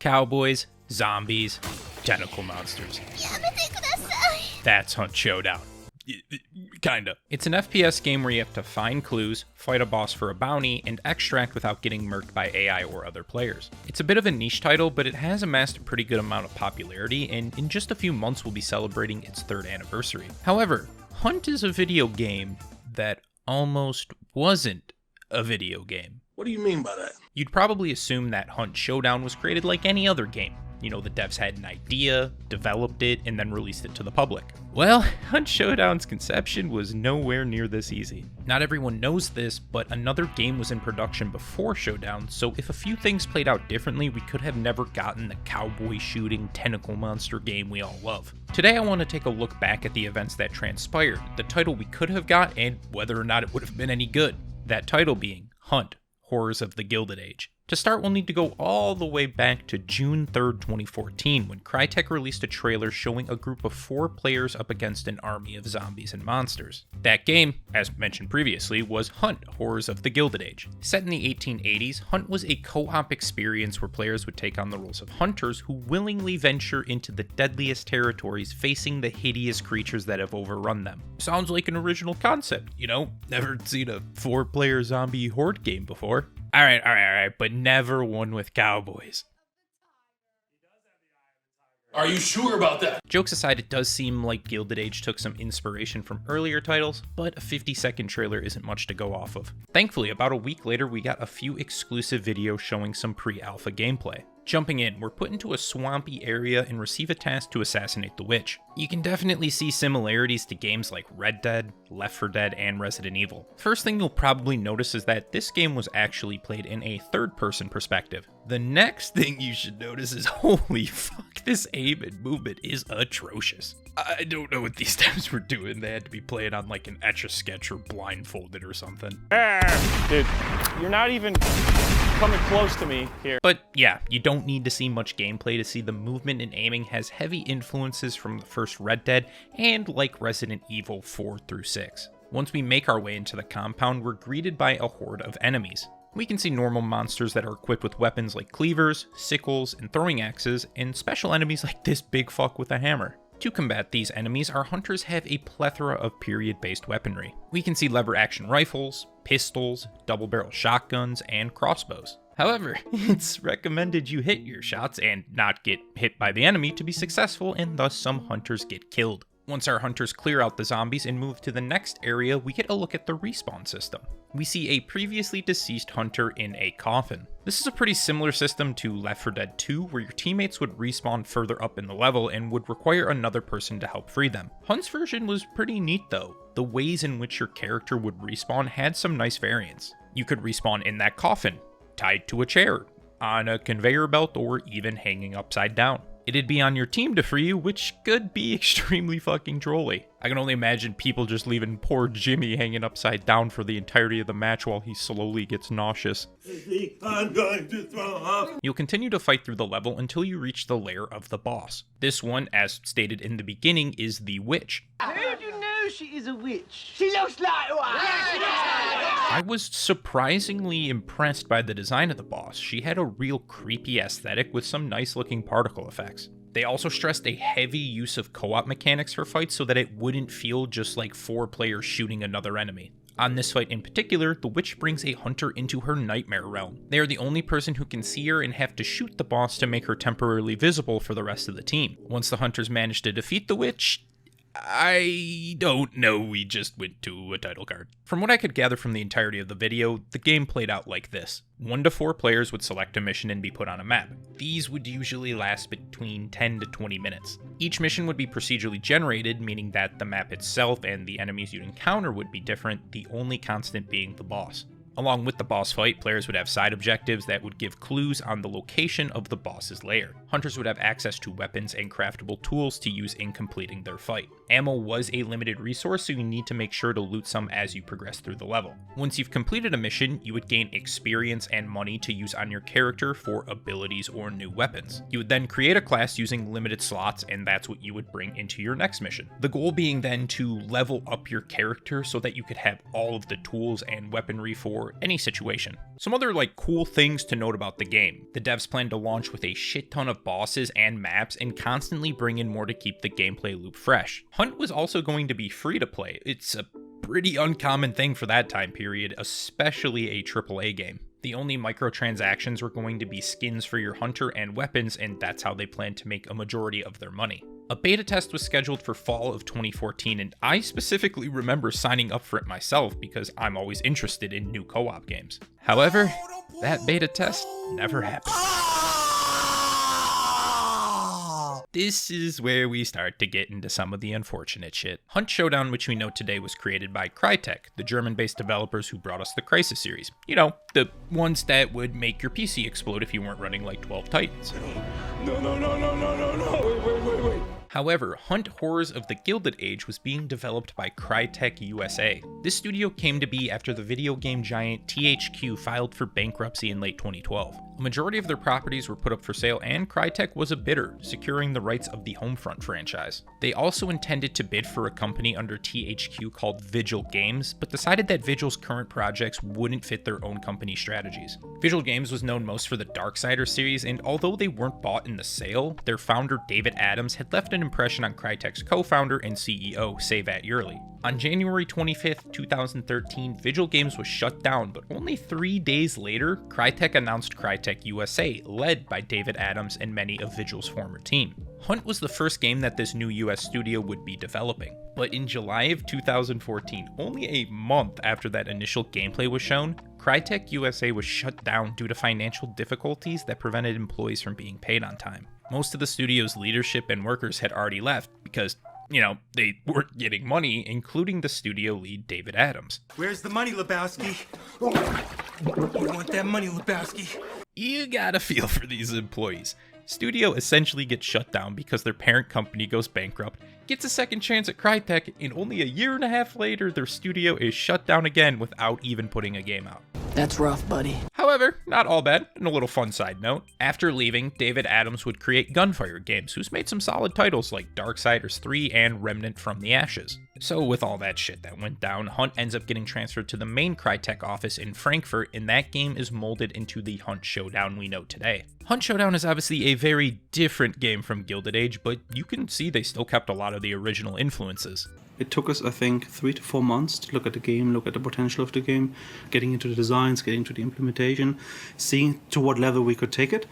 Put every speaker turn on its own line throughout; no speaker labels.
Cowboys, zombies, tentacle monsters. That's Hunt Showdown. Kinda. It's an FPS game where you have to find clues, fight a boss for a bounty, and extract without getting murked by AI or other players. It's a bit of a niche title, but it has amassed a pretty good amount of popularity, and in just a few months we'll be celebrating its 3rd anniversary. However, Hunt is a video game that almost wasn't a video game.
What do you mean by that?
You'd probably assume that Hunt Showdown was created like any other game. You know, the devs had an idea, developed it, and then released it to the public. Well, Hunt Showdown's conception was nowhere near this easy. Not everyone knows this, but another game was in production before Showdown, so if a few things played out differently, we could have never gotten the cowboy shooting tentacle monster game we all love. Today I want to take a look back at the events that transpired, the title we could have got, and whether or not it would have been any good. That title being Hunt: Horrors of the Gilded Age. To start, we'll need to go all the way back to June 3rd, 2014, when Crytek released a trailer showing a group of 4 players up against an army of zombies and monsters. That game, as mentioned previously, was Hunt: Horrors of the Gilded Age. Set in the 1880s, Hunt was a co-op experience where players would take on the roles of hunters who willingly venture into the deadliest territories, facing the hideous creatures that have overrun them. Sounds like an original concept, you know? Never seen a 4-player zombie horde game before. Alright, but never one with cowboys.
Are you sure about that?
Jokes aside, it does seem like Gilded Age took some inspiration from earlier titles, but a 50-second trailer isn't much to go off of. Thankfully, about a week later, we got a few exclusive videos showing some pre-alpha gameplay. Jumping in, we're put into a swampy area and receive a task to assassinate the witch. You can definitely see similarities to games like Red Dead, Left 4 Dead, and Resident Evil. First thing you'll probably notice is that this game was actually played in a third-person perspective. The next thing you should notice is, holy fuck, this aim and movement is atrocious. I don't know what these devs were doing. They had to be playing on like an Etch-a-Sketch or blindfolded or something.
Dude, you're not even coming close to me here.
But yeah, you don't need to see much gameplay to see the movement and aiming has heavy influences from the first Red Dead and like Resident Evil 4 through 6. Once we make our way into the compound, we're greeted by a horde of enemies. We can see normal monsters that are equipped with weapons like cleavers, sickles, and throwing axes, and special enemies like this big fuck with a hammer. To combat these enemies, our hunters have a plethora of period-based weaponry. We can see lever-action rifles, pistols, double-barrel shotguns, and crossbows. However, it's recommended you hit your shots and not get hit by the enemy to be successful, and thus some hunters get killed. Once our hunters clear out the zombies and move to the next area, we get a look at the respawn system. We see a previously deceased hunter in a coffin. This is a pretty similar system to Left 4 Dead 2, where your teammates would respawn further up in the level and would require another person to help free them. Hunt's version was pretty neat though. The ways in which your character would respawn had some nice variants. You could respawn in that coffin, tied to a chair, on a conveyor belt, or even hanging upside down. It'd be on your team to free you, which could be extremely fucking trolly. I can only imagine people just leaving poor Jimmy hanging upside down for the entirety of the match while he slowly gets nauseous.
I'm going to throw up.
You'll continue to fight through the level until you reach the lair of the boss. This one, as stated in the beginning, is the witch.
I heard you know she is a witch. She looks like one. Yeah, she looks like one.
I was surprisingly impressed by the design of the boss. She had a real creepy aesthetic with some nice looking particle effects. They also stressed a heavy use of co-op mechanics for fights so that it wouldn't feel just like 4 players shooting another enemy. On this fight in particular, the witch brings a hunter into her nightmare realm. They are the only person who can see her and have to shoot the boss to make her temporarily visible for the rest of the team. Once the hunters manage to defeat the witch, I don't know, we just went to a title card. From what I could gather from the entirety of the video, the game played out like this. 1 to 4 players would select a mission and be put on a map. These would usually last between 10 to 20 minutes. Each mission would be procedurally generated, meaning that the map itself and the enemies you'd encounter would be different, the only constant being the boss. Along with the boss fight, players would have side objectives that would give clues on the location of the boss's lair. Hunters would have access to weapons and craftable tools to use in completing their fight. Ammo was a limited resource, so you need to make sure to loot some as you progress through the level. Once you've completed a mission, you would gain experience and money to use on your character for abilities or new weapons. You would then create a class using limited slots, and that's what you would bring into your next mission. The goal being then to level up your character so that you could have all of the tools and weaponry for for any situation. Some other cool things to note about the game. The devs plan to launch with a shit ton of bosses and maps and constantly bring in more to keep the gameplay loop fresh. Hunt was also going to be free to play. It's a pretty uncommon thing for that time period, especially a AAA game. The only microtransactions were going to be skins for your hunter and weapons, and that's how they plan to make a majority of their money. A beta test was scheduled for fall of 2014, and I specifically remember signing up for it myself because I'm always interested in new co-op games. However, that beta test never happened. This is where we start to get into some of the unfortunate shit. Hunt Showdown, which we know today, was created by Crytek, the German-based developers who brought us the Crysis series. You know, the ones that would make your PC explode if you weren't running like 12 Titans.
No. Wait.
However, Hunt Horrors of the Gilded Age was being developed by Crytek USA. This studio came to be after the video game giant THQ filed for bankruptcy in late 2012. A majority of their properties were put up for sale, and Crytek was a bidder, securing the rights of the Homefront franchise. They also intended to bid for a company under THQ called Vigil Games, but decided that Vigil's current projects wouldn't fit their own company strategies. Vigil Games was known most for the Darksider series, and although they weren't bought in the sale, their founder David Adams had left an impression on Crytek's co-founder and CEO, Savat Yurli. On January 25th, 2013, Vigil Games was shut down, but only 3 days later, Crytek announced Crytek USA, led by David Adams and many of Vigil's former team. Hunt was the first game that this new US studio would be developing, but in July of 2014, only a month after that initial gameplay was shown, Crytek USA was shut down due to financial difficulties that prevented employees from being paid on time. Most of the studio's leadership and workers had already left because, they weren't getting money, including the studio lead David Adams.
Where's the money, Lebowski? You want that money, Lebowski?
You gotta feel for these employees. Studio essentially gets shut down because their parent company goes bankrupt, gets a second chance at Crytek, and only a year and a half later, their studio is shut down again without even putting a game out.
That's rough, buddy.
However, not all bad. And a little fun side note, after leaving, David Adams would create Gunfire Games, who's made some solid titles like Darksiders 3 and Remnant from the Ashes. So with all that shit that went down, Hunt ends up getting transferred to the main Crytek office in Frankfurt, and that game is molded into the Hunt Showdown we know today. Hunt Showdown is obviously a very different game from Gilded Age, but you can see they still kept a lot of the original influences.
It took us, I think, 3 to 4 months to look at the game, look at the potential of the game, getting into the designs, getting into the implementation, seeing to what level we could take it.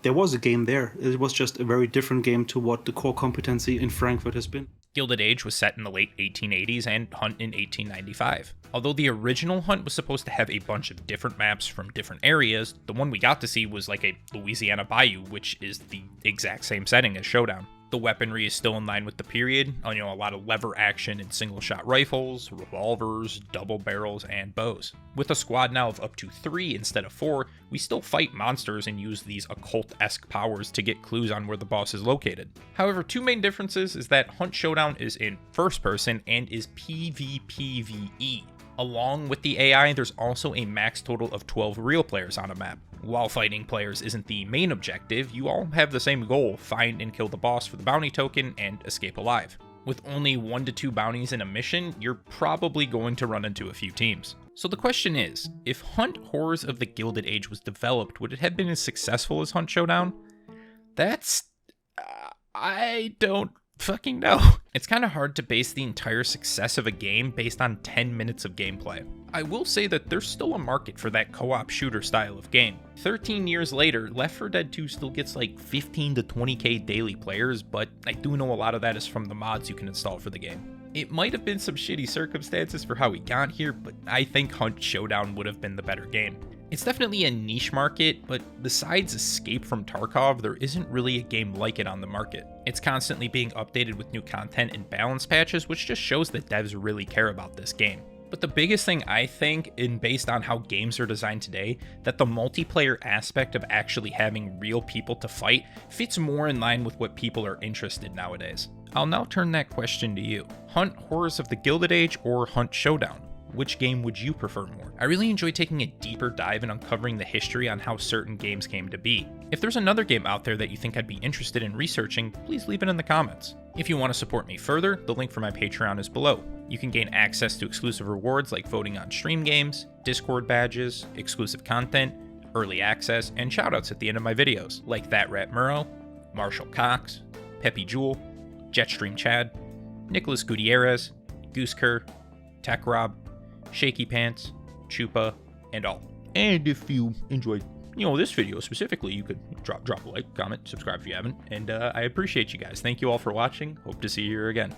There was a game there. It was just a very different game to what the core competency in Frankfurt has been.
Gilded Age was set in the late 1880s and Hunt in 1895. Although the original Hunt was supposed to have a bunch of different maps from different areas, the one we got to see was like a Louisiana bayou, which is the exact same setting as Showdown. The weaponry is still in line with the period, a lot of lever action and single-shot rifles, revolvers, double barrels, and bows. With a squad now of up to 3 instead of 4, we still fight monsters and use these occult-esque powers to get clues on where the boss is located. However, 2 main differences is that Hunt Showdown is in first person and is PvPvE. Along with the AI, there's also a max total of 12 real players on a map. While fighting players isn't the main objective, you all have the same goal: find and kill the boss for the bounty token and escape alive. With only 1 to 2 bounties in a mission, you're probably going to run into a few teams. So the question is, if Hunt Horrors of the Gilded Age was developed, would it have been as successful as Hunt Showdown? I don't fucking know. It's kind of hard to base the entire success of a game based on 10 minutes of gameplay. I will say that there's still a market for that co-op shooter style of game. 13 years later, Left 4 Dead 2 still gets like 15 to 20k daily players, but I do know a lot of that is from the mods you can install for the game. It might have been some shitty circumstances for how we got here, but I think Hunt Showdown would have been the better game. It's definitely a niche market, but besides Escape from Tarkov, there isn't really a game like it on the market. It's constantly being updated with new content and balance patches, which just shows that devs really care about this game. But the biggest thing I think, and based on how games are designed today, that the multiplayer aspect of actually having real people to fight fits more in line with what people are interested in nowadays. I'll now turn that question to you. Hunt Horrors of the Gilded Age or Hunt Showdown? Which game would you prefer more? I really enjoy taking a deeper dive and uncovering the history on how certain games came to be. If there's another game out there that you think I'd be interested in researching, please leave it in the comments. If you want to support me further, the link for my Patreon is below. You can gain access to exclusive rewards like voting on stream games, Discord badges, exclusive content, early access, and shoutouts at the end of my videos, like That Rat Murrow, Marshall Cox, Peppy Jewel, Jetstream Chad, Nicholas Gutierrez, Gooseker, Tech Rob, Shaky Pants, Chupa, and all. And if you enjoyed, this video specifically, you could drop a like, comment, subscribe if you haven't, and I appreciate you guys. Thank you all for watching. Hope to see you here again.